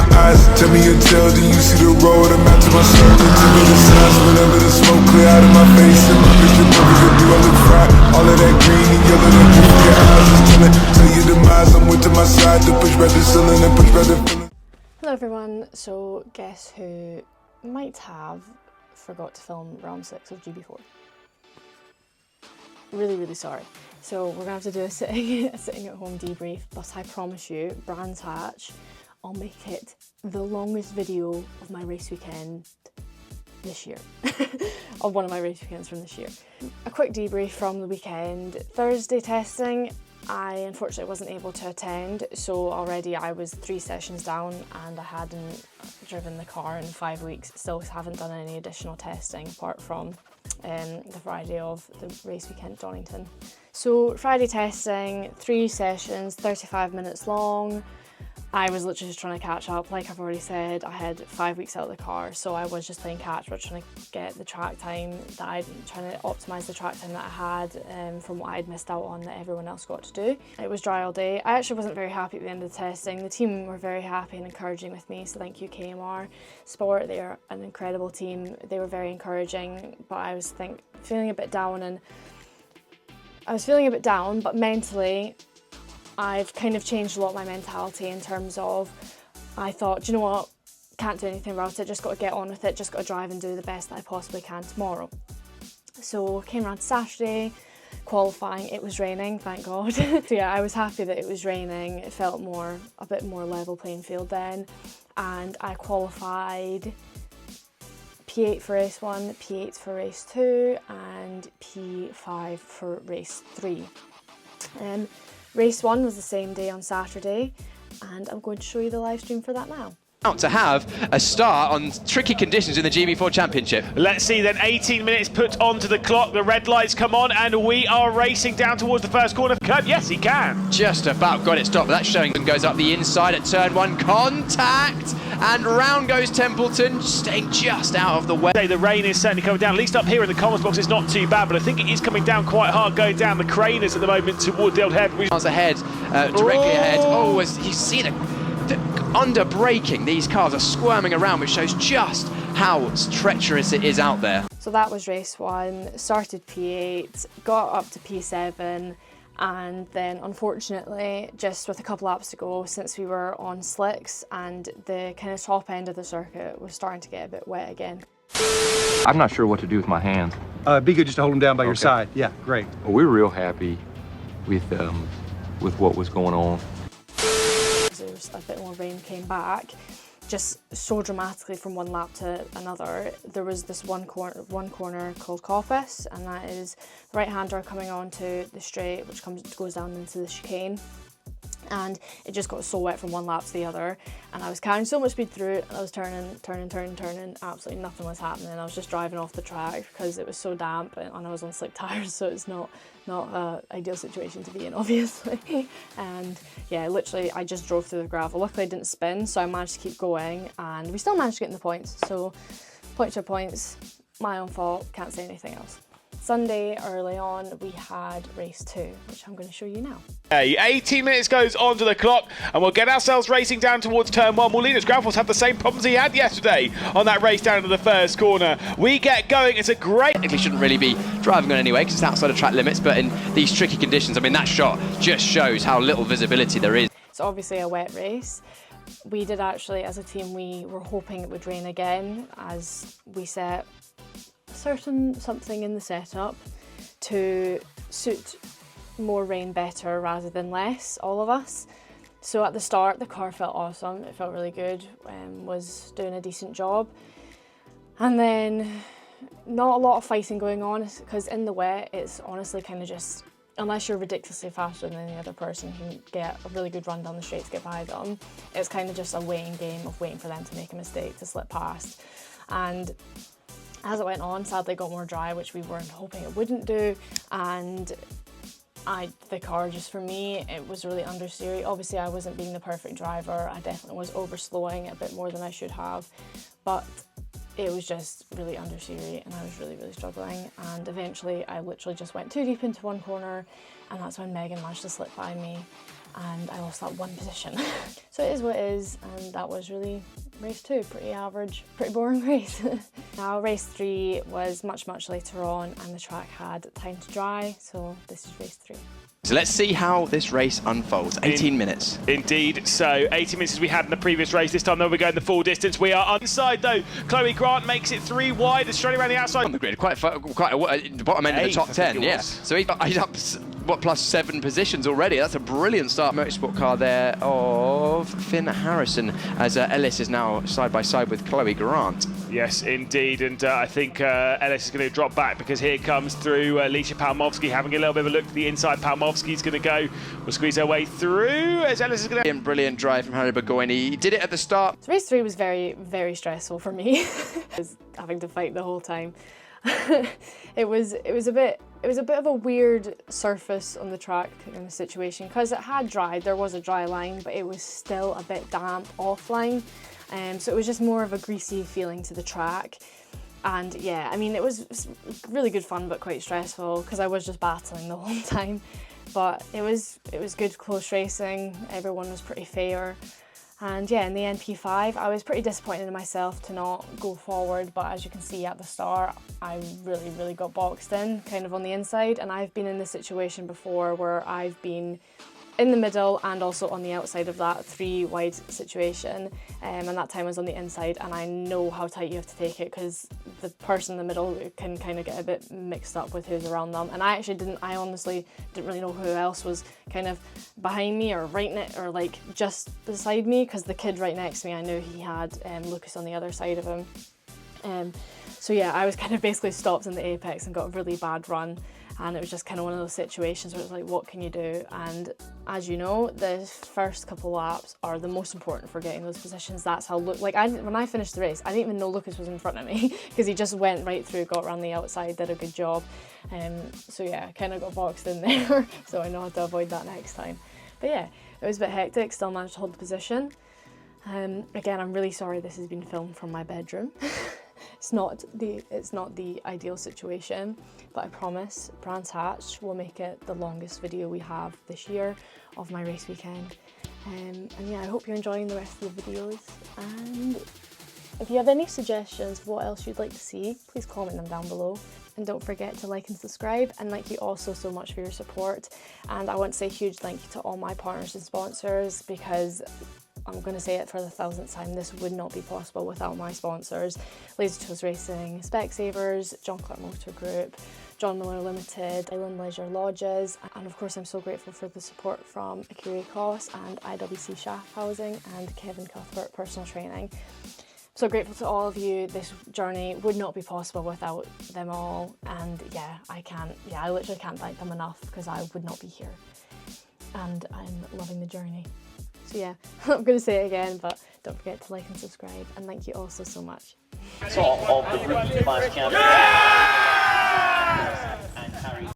my eyes, tell me your tale, do you see the road? I'm out to my soul, tell me the signs, whenever the smoke clear out of my face, and my vision never do I look fried. All of that green and yellow that you from your eyes, just tell your demise, I'm with to my side, to push back the ceiling and push back the feeling. Hello everyone, so guess who might have forgot to film round 6 of GB4? Really sorry. So we're gonna have to do a sitting at home debrief, but I promise you, Brands Hatch, I'll make it the longest video of my race weekend this year. Of one of my race weekends from this year. A quick debrief from the weekend. Thursday testing, I unfortunately wasn't able to attend, so already I was 3 sessions down and I hadn't driven the car in 5 weeks. Still haven't done any additional testing apart from the Friday of the race weekend at Donington. So Friday testing, 3 sessions, 35 minutes long. I was literally just trying to catch up. Like I've already said, I had 5 weeks out of the car, so I was just playing catch up, trying to get the track time that trying to optimise the track time that I had from what I'd missed out on that everyone else got to do. It was dry all day. I actually wasn't very happy at the end of the testing. The team were very happy and encouraging with me, so thank you KMR Sport. They are an incredible team. They were very encouraging, but I was feeling a bit down, but mentally I've kind of changed a lot of my mentality in terms of, I thought, do you know what, can't do anything about it, just got to get on with it, just got to drive and do the best that I possibly can tomorrow. So came around Saturday, qualifying, it was raining, thank God. So yeah, I was happy that it was raining, it felt a bit more level playing field then, and I qualified P8 for race 1, P8 for race 2 and P5 for race 3. Race 1 was the same day on Saturday, and I'm going to show you the live stream for that now. Out to have a start on tricky conditions in the GB4 Championship. Let's see then, 18 minutes put onto the clock, the red lights come on and we are racing down towards the first corner. Yes, he can. Just about got it stopped, but that's showing him goes up the inside at turn 1, contact, and round goes Templeton, staying just out of the way. The rain is certainly coming down, at least up here in the comments box it's not too bad, but I think it is coming down quite hard going down the craners at the moment toward the old head. Miles ahead, directly ahead. Oh, as you see the under braking, these cars are squirming around, which shows just how treacherous it is out there. So that was race 1, started P8, got up to P7, and then unfortunately, just with a couple laps to go, since we were on slicks and the kind of top end of the circuit was starting to get a bit wet again. I'm not sure what to do with my hands. Be good just to hold them down by your side. Yeah, great. Well, we're real happy with what was going on. There was a bit more rain came back, just so dramatically from one lap to another. There was this one corner called Coppice, and that is the right-hander coming onto the straight, which goes down into the chicane. And it just got so wet from one lap to the other, and I was carrying so much speed through it, and I was turning, absolutely nothing was happening. I was just driving off the track because it was so damp and I was on slick tyres, so it's not an ideal situation to be in, obviously. And yeah, literally I just drove through the gravel. Luckily I didn't spin, so I managed to keep going, and we still managed to get in the points. So points, my own fault, can't say anything else. Sunday early on we had race 2, which I'm going to show you now. 18 minutes goes onto the clock and we'll get ourselves racing down towards turn 1. Linus Gravels had the same problems he had yesterday on that race down to the first corner. We get going, it's a great... Technically shouldn't really be driving on anyway because it's outside of track limits, but in these tricky conditions, I mean, that shot just shows how little visibility there is. It's obviously a wet race. We did actually, as a team, we were hoping it would rain again, as we set something in the setup to suit more rain better rather than less, all of us. So at the start the car felt awesome, it felt really good, was doing a decent job, and then not a lot of fighting going on because in the wet it's honestly kind of just, unless you're ridiculously faster than the other person who can get a really good run down the straight to get by them, it's kind of just a waiting game of waiting for them to make a mistake to slip past. And as it went on, sadly it got more dry, which we weren't hoping it wouldn't do, and the car, just for me, it was really understeery. Obviously I wasn't being the perfect driver, I definitely was overslowing a bit more than I should have, but it was just really understeery and I was really struggling, and eventually I literally just went too deep into one corner, and that's when Megan managed to slip by me, and I lost that one position. So it is what it is, and that was really race 2, pretty average, pretty boring race. Now race 3 was much later on, and the track had time to dry, so this is race 3. So let's see how this race unfolds. 18 minutes. Indeed. So 18 minutes as we had in the previous race. This time though we're going the full distance. We are inside though. Chloe Grant makes it 3 wide. It's straight around the outside. On the grid, quite the bottom end of the top 10, yeah. So he's up, what, plus 7 positions already. That's a brilliant start. Motorsport car there of Finn Harrison, as Ellis is now side by side with Chloe Grant. Yes, indeed, and I think Ellis is going to drop back because here comes through Alicia Palmovsky having a little bit of a look to the inside. Palmovsky's going to go, will squeeze her way through as Ellis is going to... Brilliant drive from Harry Burgoyne. He did it at the start. So race 3 was very stressful for me. I was having to fight the whole time. It was a bit of a weird surface on the track in the situation because it had dried. There was a dry line, but it was still a bit damp offline. So it was just more of a greasy feeling to the track. And yeah, I mean, it was really good fun, but quite stressful because I was just battling the whole time. But it was good, close racing. Everyone was pretty fair. And yeah, in the NP5, I was pretty disappointed in myself to not go forward. But as you can see at the start, I really got boxed in, kind of on the inside. And I've been in this situation before where I've been in the middle and also on the outside of that 3 wide situation, and that time I was on the inside, and I know how tight you have to take it because the person in the middle can kind of get a bit mixed up with who's around them. And I honestly didn't really know who else was kind of behind me or or like just beside me, because the kid right next to me, I knew he had Lucas on the other side of him. So yeah, I was kind of basically stopped in the apex and got a really bad run. And it was just kind of one of those situations where it's like, what can you do? And as you know, the first couple laps are the most important for getting those positions. That's how when I finished the race, I didn't even know Lucas was in front of me because he just went right through, got around the outside, did a good job. So yeah, I kind of got boxed in there, so I know how to avoid that next time. But yeah, it was a bit hectic, still managed to hold the position. Again, I'm really sorry this has been filmed from my bedroom. It's not the ideal situation, but I promise Brands Hatch will make it the longest video we have this year of my race weekend. And yeah, I hope you're enjoying the rest of the videos. And if you have any suggestions of what else you'd like to see, please comment them down below. And don't forget to like and subscribe, and thank you also so much for your support. And I want to say a huge thank you to all my partners and sponsors, because I'm going to say it for the 1000th time, this would not be possible without my sponsors. Laser Tools Racing, Specsavers, John Clark Motor Group, John Miller Limited, Island Leisure Lodges, and of course I'm so grateful for the support from Akiri Koss and IWC Shaft Housing and Kevin Cuthbert Personal Training. So grateful to all of you. This journey would not be possible without them all, and yeah, I literally can't thank them enough because I would not be here. And I'm loving the journey. So yeah, I'm going to say it again, but don't forget to like and subscribe, and thank you all so much. Top of the Rookie Class Championship.